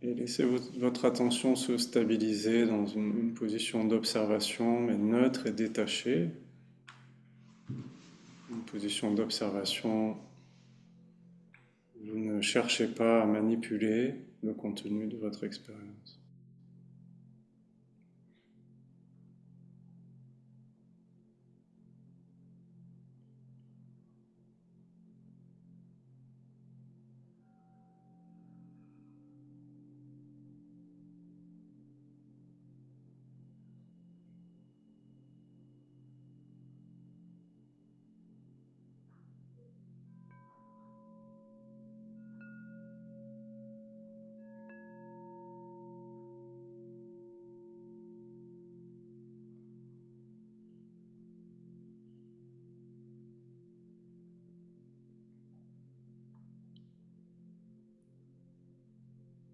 Et laissez votre attention se stabiliser dans une position d'observation, mais neutre et détachée. Une position d'observation où vous ne cherchez pas à manipuler le contenu de votre expérience.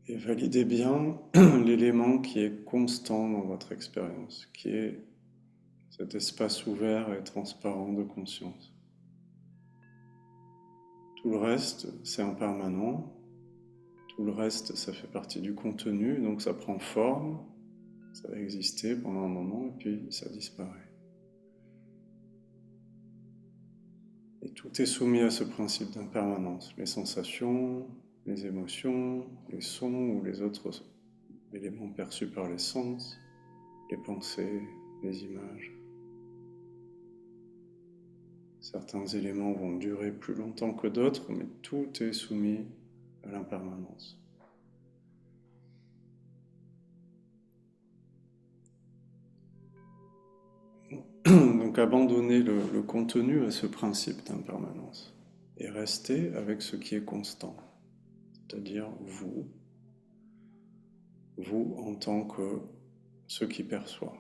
Et validez bien l'élément qui est constant dans votre expérience, qui est cet espace ouvert et transparent de conscience. Tout le reste, c'est impermanent. Tout le reste, ça fait partie du contenu, donc ça prend forme, ça va exister pendant un moment et puis ça disparaît. Et tout est soumis à ce principe d'impermanence. Les sensations, les émotions, les sons ou les autres éléments perçus par les sens, les pensées, les images. Certains éléments vont durer plus longtemps que d'autres, mais tout est soumis à l'impermanence. Donc abandonnez le contenu à ce principe d'impermanence et restez avec ce qui est constant, c'est-à-dire vous en tant que ce qui perçoit.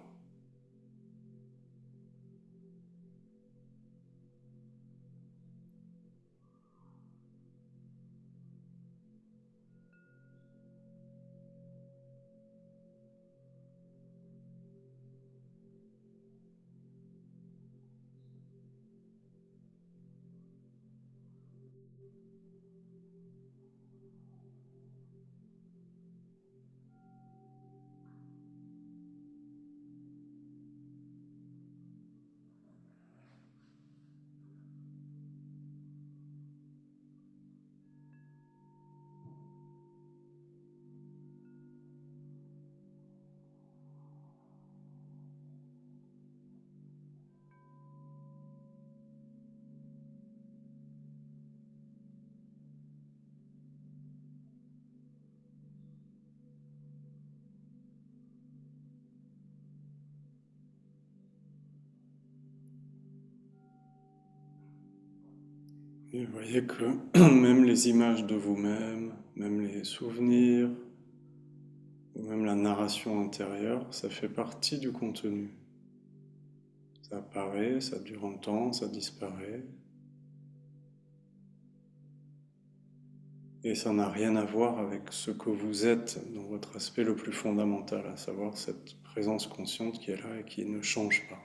Et vous voyez que même les images de vous-même, même les souvenirs, ou même la narration intérieure, ça fait partie du contenu. Ça apparaît, ça dure un temps, ça disparaît. Et ça n'a rien à voir avec ce que vous êtes dans votre aspect le plus fondamental, à savoir cette présence consciente qui est là et qui ne change pas.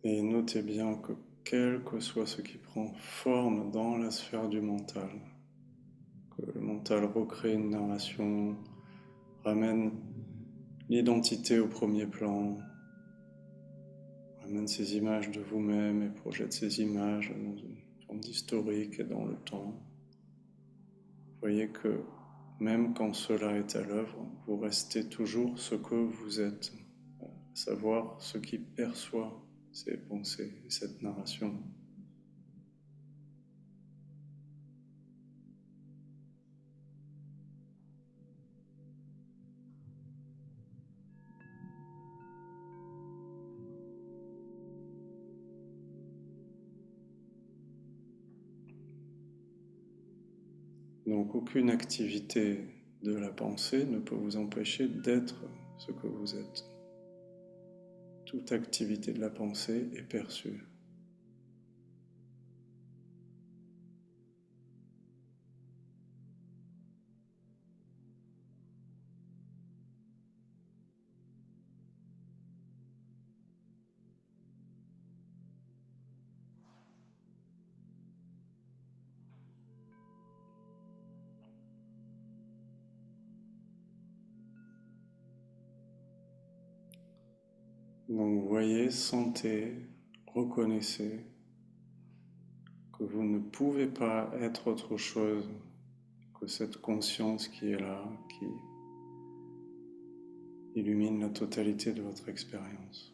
Et notez bien que quel que soit ce qui prend forme dans la sphère du mental, que le mental recrée une narration, ramène l'identité au premier plan, ramène ces images de vous-même et projette ces images dans une d'historique et dans le temps. Vous voyez que même quand cela est à l'œuvre, vous restez toujours ce que vous êtes, à savoir ce qui perçoit ces pensées et cette narration. Donc aucune activité de la pensée ne peut vous empêcher d'être ce que vous êtes. Toute activité de la pensée est perçue. Donc vous voyez, sentez, reconnaissez que vous ne pouvez pas être autre chose que cette conscience qui est là, qui illumine la totalité de votre expérience.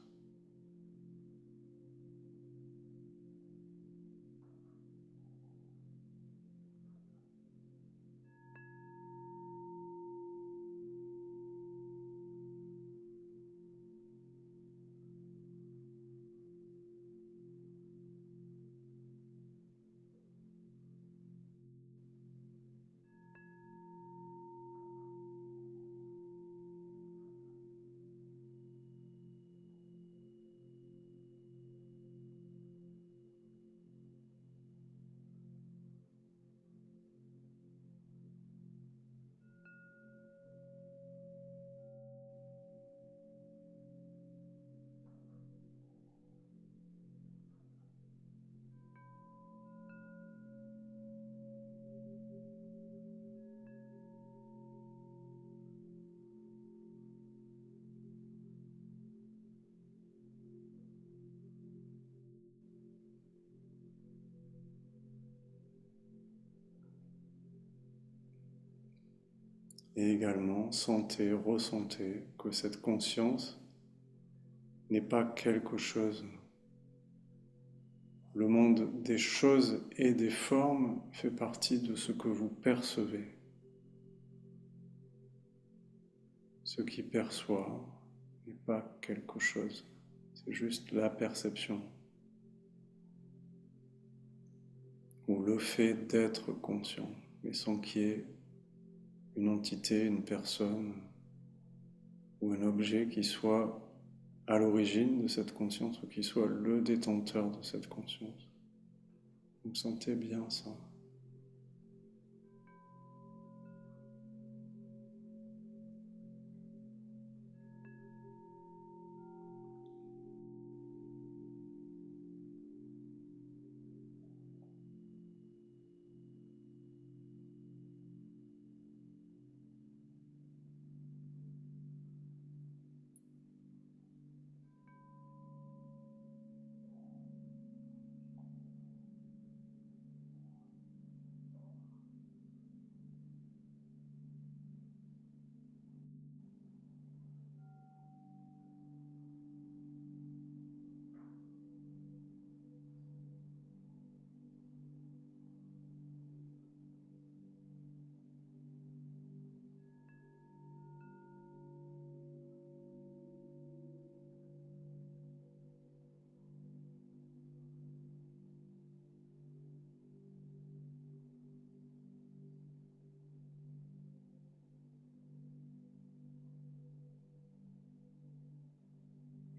Et également, sentez, ressentez que cette conscience n'est pas quelque chose. Le monde des choses et des formes fait partie de ce que vous percevez. Ce qui perçoit n'est pas quelque chose, c'est juste la perception ou le fait d'être conscient, mais sans qu'il y ait une entité, une personne ou un objet qui soit à l'origine de cette conscience ou qui soit le détenteur de cette conscience. Vous sentez bien ça?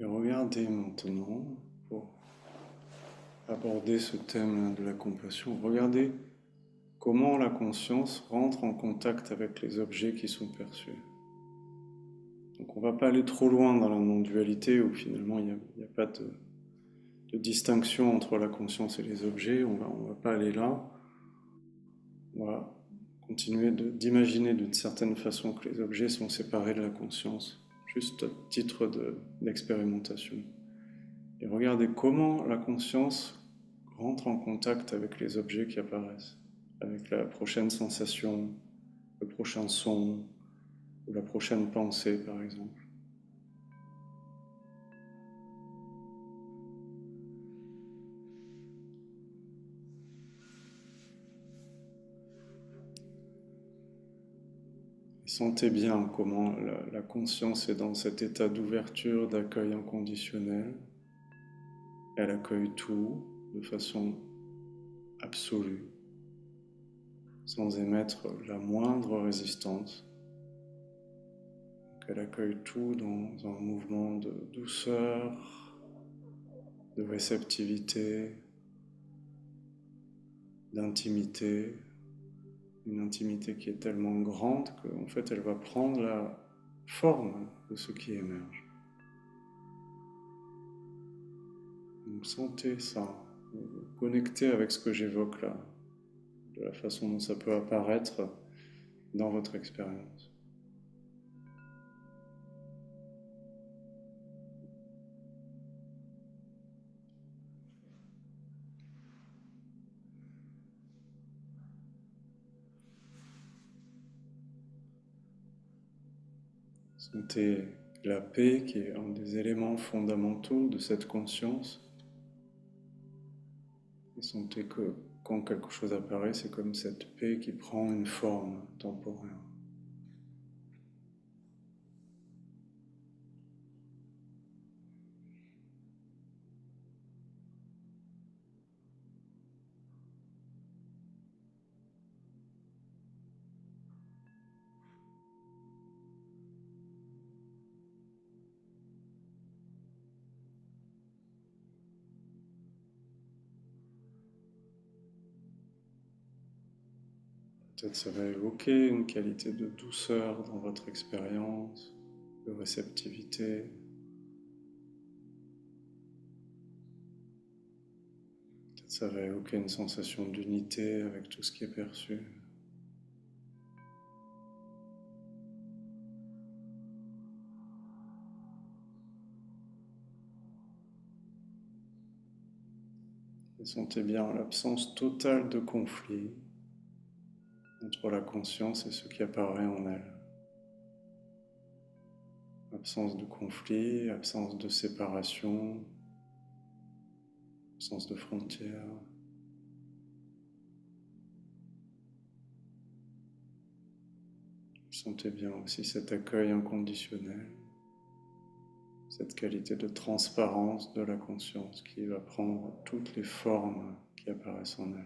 Et regardez maintenant, pour aborder ce thème de la compassion, regardez comment la conscience rentre en contact avec les objets qui sont perçus. Donc on ne va pas aller trop loin dans la non-dualité où finalement il n'y a pas de distinction entre la conscience et les objets, on va pas aller là. On va continuer d'imaginer d'une certaine façon que les objets sont séparés de la conscience, juste à titre d'expérimentation. Et regardez comment la conscience rentre en contact avec les objets qui apparaissent, avec la prochaine sensation, le prochain son ou la prochaine pensée par exemple. Et sentez bien comment la conscience est dans cet état d'ouverture, d'accueil inconditionnel. Elle accueille tout de façon absolue, sans émettre la moindre résistance. Donc elle accueille tout dans un mouvement de douceur, de réceptivité, d'intimité, une intimité qui est tellement grande qu'en fait elle va prendre la forme de ce qui émerge. Donc sentez ça, connectez avec ce que j'évoque là, de la façon dont ça peut apparaître dans votre expérience. Sentez la paix qui est un des éléments fondamentaux de cette conscience. Et sentez que quand quelque chose apparaît, c'est comme cette paix qui prend une forme temporaire. Peut-être ça va évoquer une qualité de douceur dans votre expérience, de réceptivité. Peut-être ça va évoquer une sensation d'unité avec tout ce qui est perçu. Et sentez bien l'absence totale de conflit entre la conscience et ce qui apparaît en elle. Absence de conflit, absence de séparation, absence de frontières. Sentez bien aussi cet accueil inconditionnel, cette qualité de transparence de la conscience qui va prendre toutes les formes qui apparaissent en elle.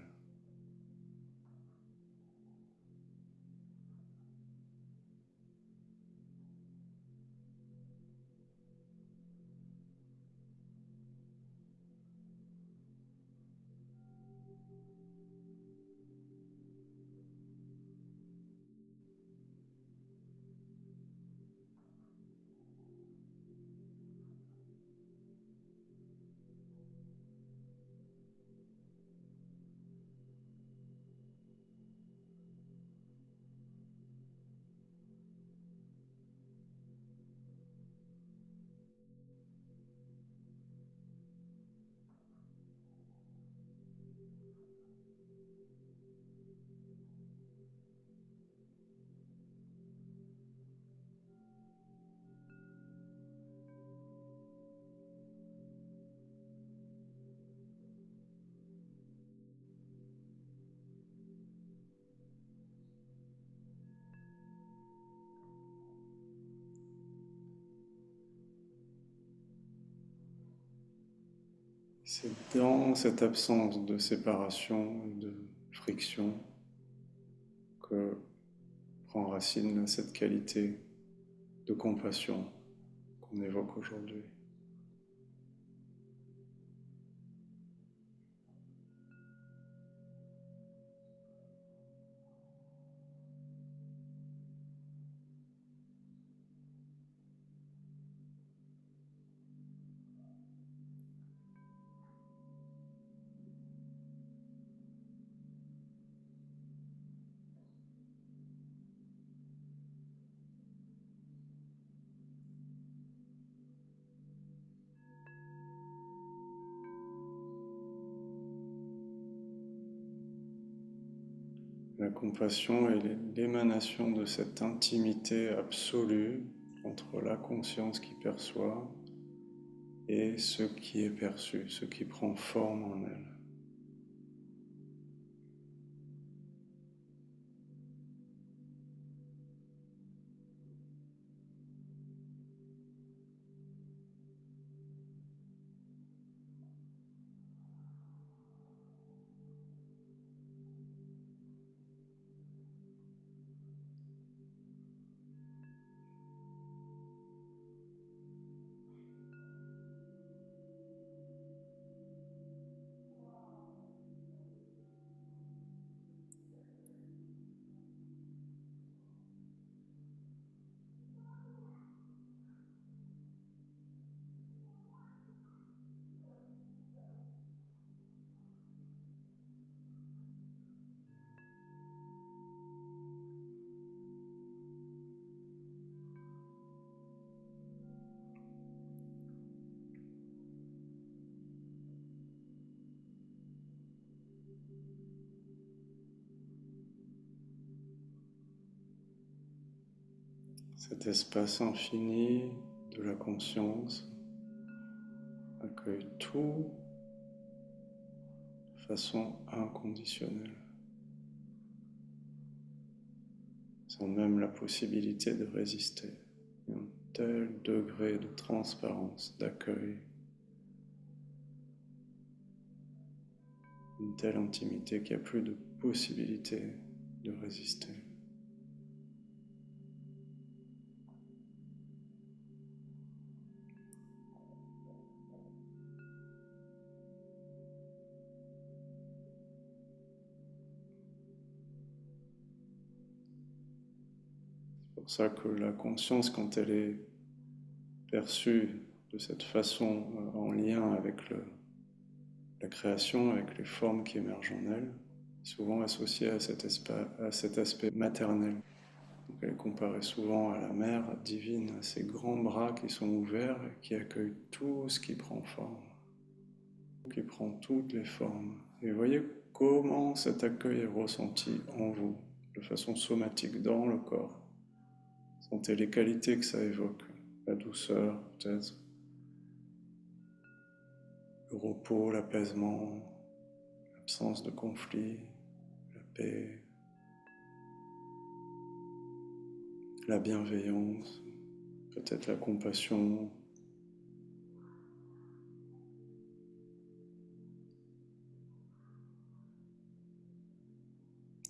C'est dans cette absence de séparation, de friction, que prend racine cette qualité de compassion qu'on évoque aujourd'hui. La compassion est l'émanation de cette intimité absolue entre la conscience qui perçoit et ce qui est perçu, ce qui prend forme en elle. Cet espace infini de la conscience accueille tout de façon inconditionnelle, sans même la possibilité de résister. Un tel degré de transparence, d'accueil, une telle intimité qu'il n'y a plus de possibilité de résister. C'est pour ça que la conscience, quand elle est perçue de cette façon, en lien avec la création, avec les formes qui émergent en elle, est souvent associée à cet aspect maternel. Donc elle est comparée souvent à la mère divine, à ces grands bras qui sont ouverts et qui accueillent tout ce qui prend forme, qui prend toutes les formes. Et voyez comment cet accueil est ressenti en vous, de façon somatique, dans le corps. Sentez les qualités que ça évoque, la douceur peut-être, le repos, l'apaisement, l'absence de conflit, la paix, la bienveillance, peut-être la compassion,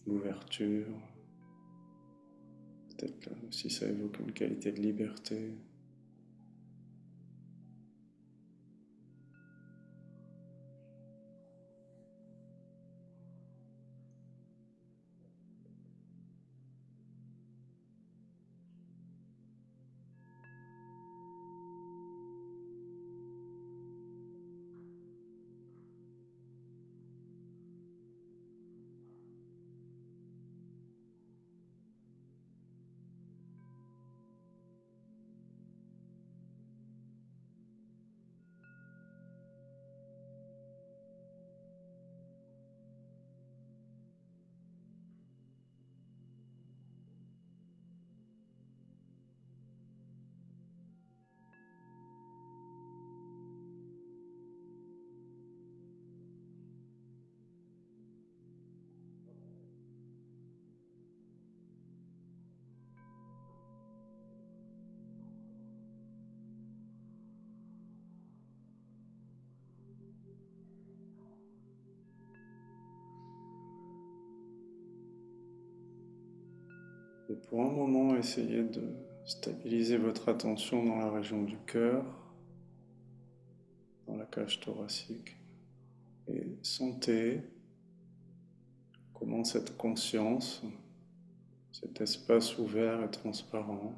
l'ouverture, peut-être là aussi ça évoque une qualité de liberté. Et pour un moment, essayez de stabiliser votre attention dans la région du cœur, dans la cage thoracique, et sentez comment cette conscience, cet espace ouvert et transparent,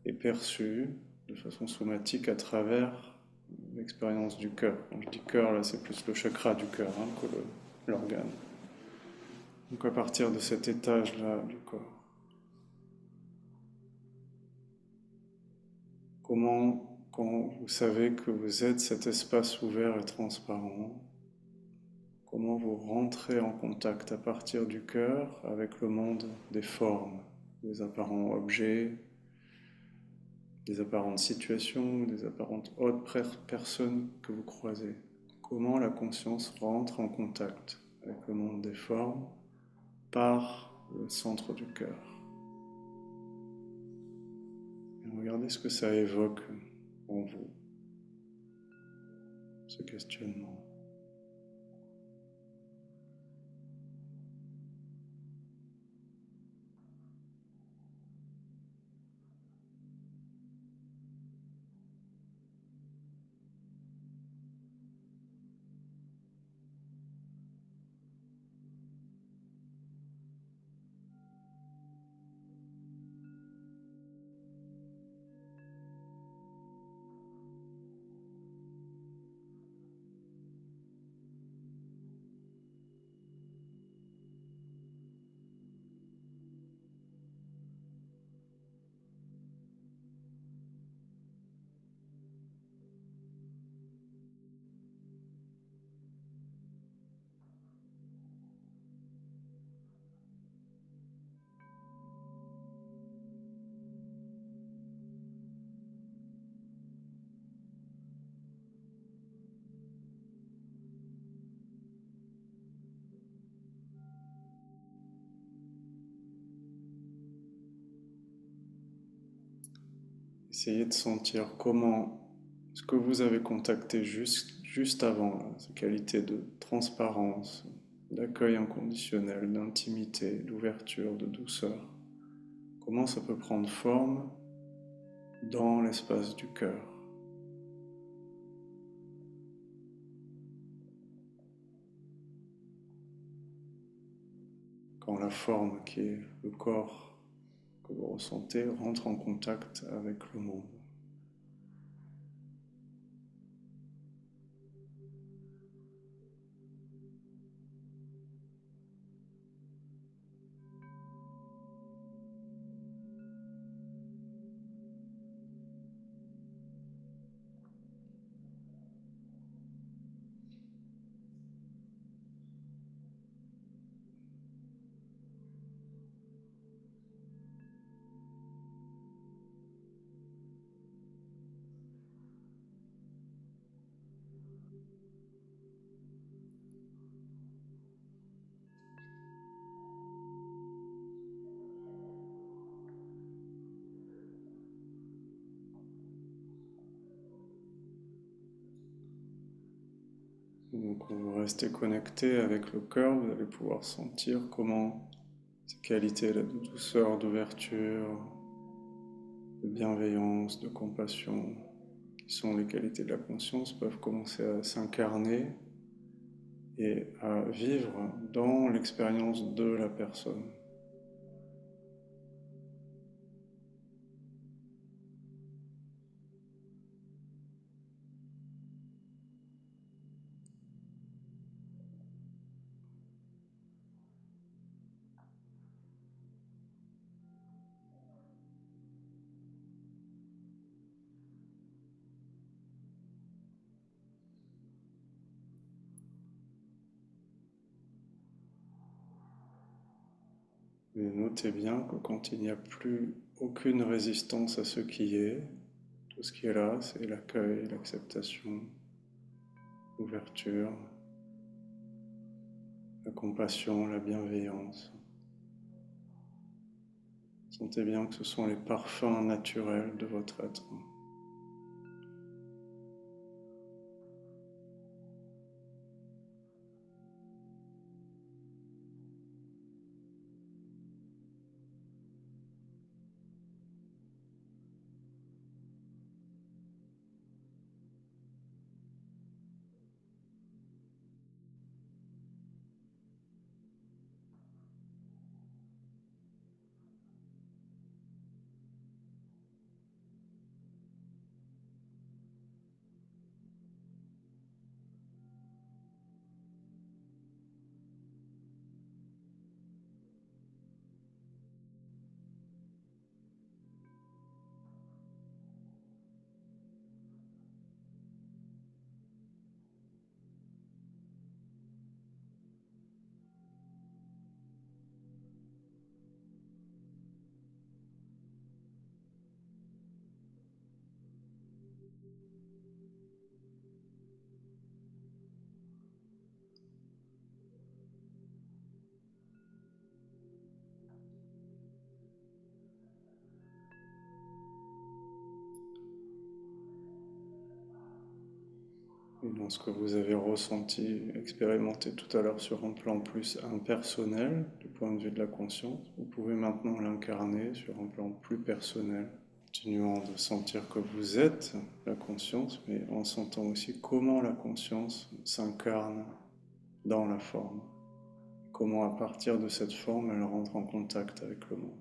est perçu de façon somatique à travers l'expérience du cœur. Quand je dis cœur, là, c'est plus le chakra du cœur que l'organe. Donc à partir de cet étage-là du corps, comment, quand vous savez que vous êtes cet espace ouvert et transparent, Comment vous rentrez en contact à partir du cœur avec le monde des formes, des apparents objets, des apparentes situations, des apparentes autres personnes que vous croisez. Comment la conscience rentre en contact avec le monde des formes par le centre du cœur. Et regardez ce que ça évoque en vous, ce questionnement. Essayez de sentir comment ce que vous avez contacté juste avant, là, ces qualités de transparence, d'accueil inconditionnel, d'intimité, d'ouverture, de douceur, comment ça peut prendre forme dans l'espace du cœur. Quand la forme qui est le corps que vous ressentez rentre en contact avec le monde. Donc, quand vous restez connecté avec le cœur, vous allez pouvoir sentir comment ces qualités-là de douceur, d'ouverture, de bienveillance, de compassion, qui sont les qualités de la conscience, peuvent commencer à s'incarner et à vivre dans l'expérience de la personne. Mais notez bien que quand il n'y a plus aucune résistance à ce qui est, tout ce qui est là, c'est l'accueil, l'acceptation, l'ouverture, la compassion, la bienveillance. Sentez bien que ce sont les parfums naturels de votre être. Et dans ce que vous avez ressenti, expérimenté tout à l'heure sur un plan plus impersonnel, du point de vue de la conscience, vous pouvez maintenant l'incarner sur un plan plus personnel, continuant de sentir que vous êtes la conscience, mais en sentant aussi comment la conscience s'incarne dans la forme, comment à partir de cette forme elle rentre en contact avec le monde.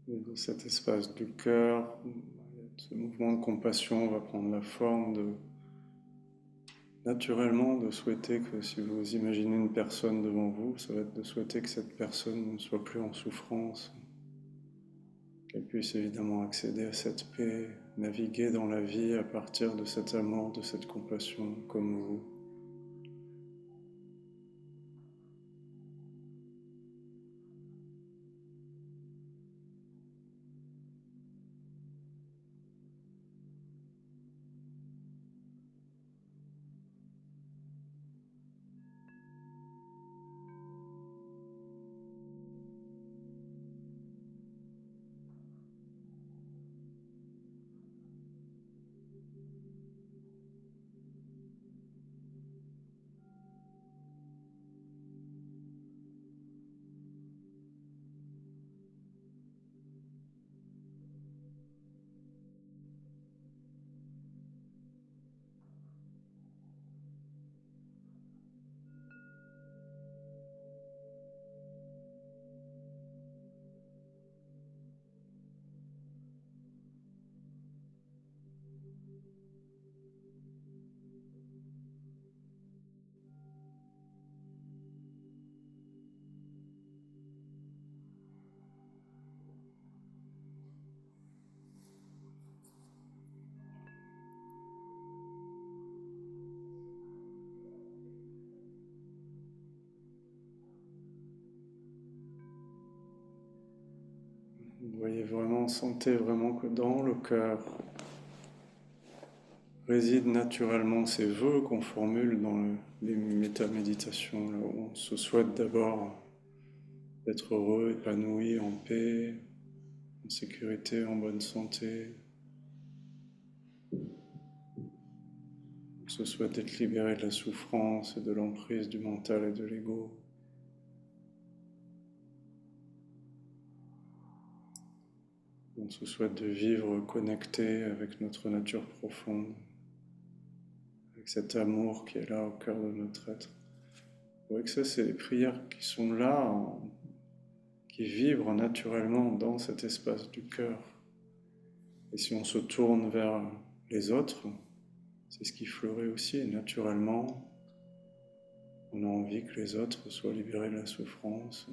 Et de cet espace du cœur, ce mouvement de compassion va prendre la forme de, naturellement, de souhaiter que si vous imaginez une personne devant vous, ça va être de souhaiter que cette personne ne soit plus en souffrance, qu'elle puisse évidemment accéder à cette paix, naviguer dans la vie à partir de cet amour, de cette compassion, comme vous. Vous voyez vraiment, sentez vraiment que dans le cœur résident naturellement ces vœux qu'on formule dans les métaméditations, là où on se souhaite d'abord d'être heureux, épanoui, en paix, en sécurité, en bonne santé. On se souhaite d'être libéré de la souffrance et de l'emprise du mental et de l'ego. On se souhaite de vivre connecté avec notre nature profonde, avec cet amour qui est là au cœur de notre être. Vous voyez que ça, c'est les prières qui sont là, qui vibrent naturellement dans cet espace du cœur. Et si on se tourne vers les autres, c'est ce qui fleurit aussi naturellement. On a envie que les autres soient libérés de la souffrance.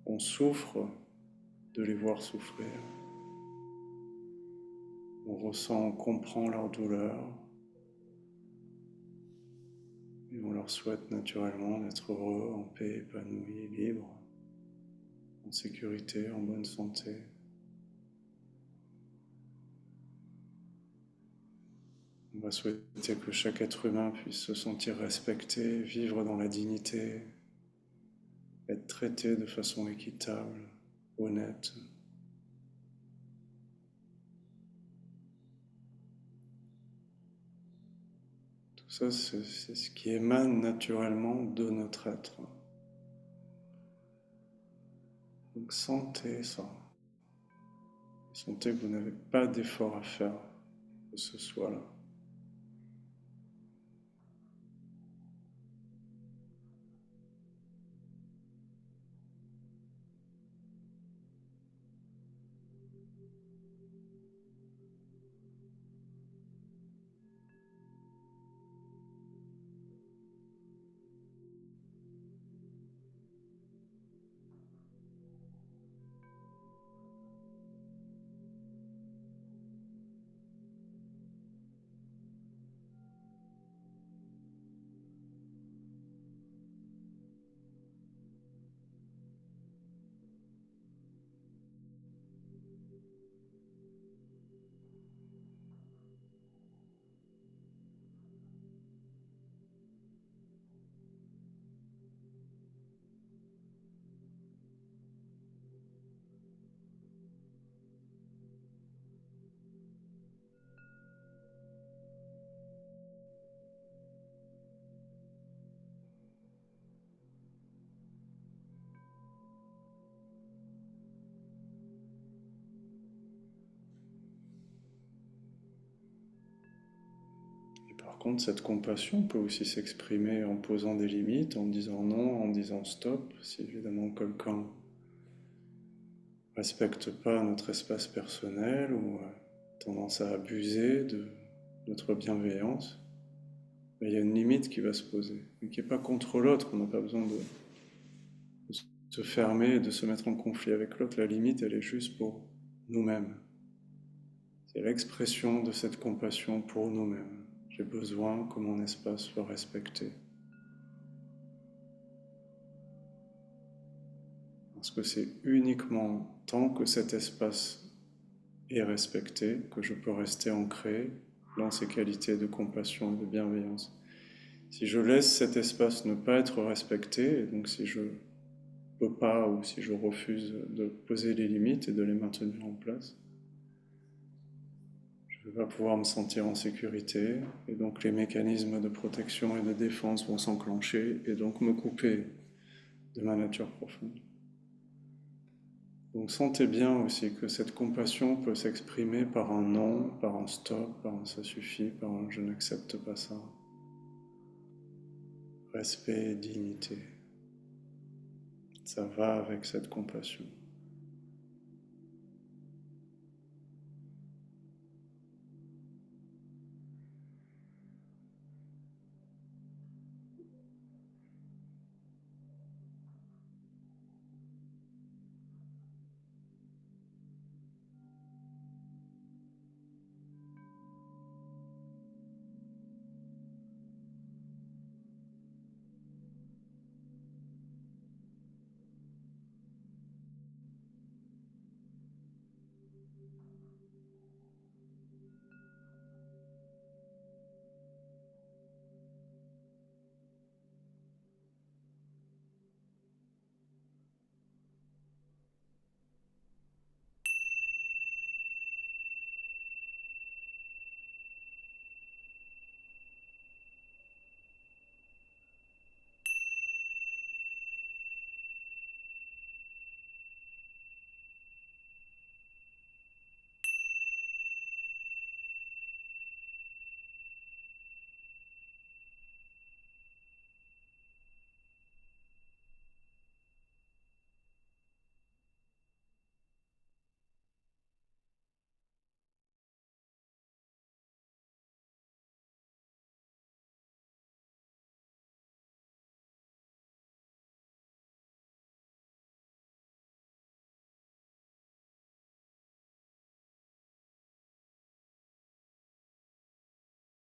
On souffre de les voir souffrir. On ressent, on comprend leur douleur et on leur souhaite naturellement d'être heureux, en paix, épanoui, libre, en sécurité, en bonne santé. On va souhaiter que chaque être humain puisse se sentir respecté, vivre dans la dignité, être traité de façon équitable, honnête. Tout ça, c'est ce qui émane naturellement de notre être. Donc sentez ça. Sentez que vous n'avez pas d'effort à faire que ce soit là. Et par contre, cette compassion peut aussi s'exprimer en posant des limites, en disant non, en disant stop. Si évidemment quelqu'un respecte pas notre espace personnel ou a tendance à abuser de notre bienveillance, il y a une limite qui va se poser, mais qui n'est pas contre l'autre. On n'a pas besoin de se fermer et de se mettre en conflit avec l'autre. La limite, elle est juste pour nous-mêmes. C'est l'expression de cette compassion pour nous-mêmes. J'ai besoin que mon espace soit respecté. Parce que c'est uniquement tant que cet espace est respecté que je peux rester ancré dans ces qualités de compassion et de bienveillance. Si je laisse cet espace ne pas être respecté, et donc si je ne peux pas ou si je refuse de poser les limites et de les maintenir en place, je ne vais pas pouvoir me sentir en sécurité, et donc les mécanismes de protection et de défense vont s'enclencher et donc me couper de ma nature profonde. Donc sentez bien aussi que cette compassion peut s'exprimer par un non, par un stop, par un ça suffit, par un je n'accepte pas ça. Respect et dignité. Ça va avec cette compassion.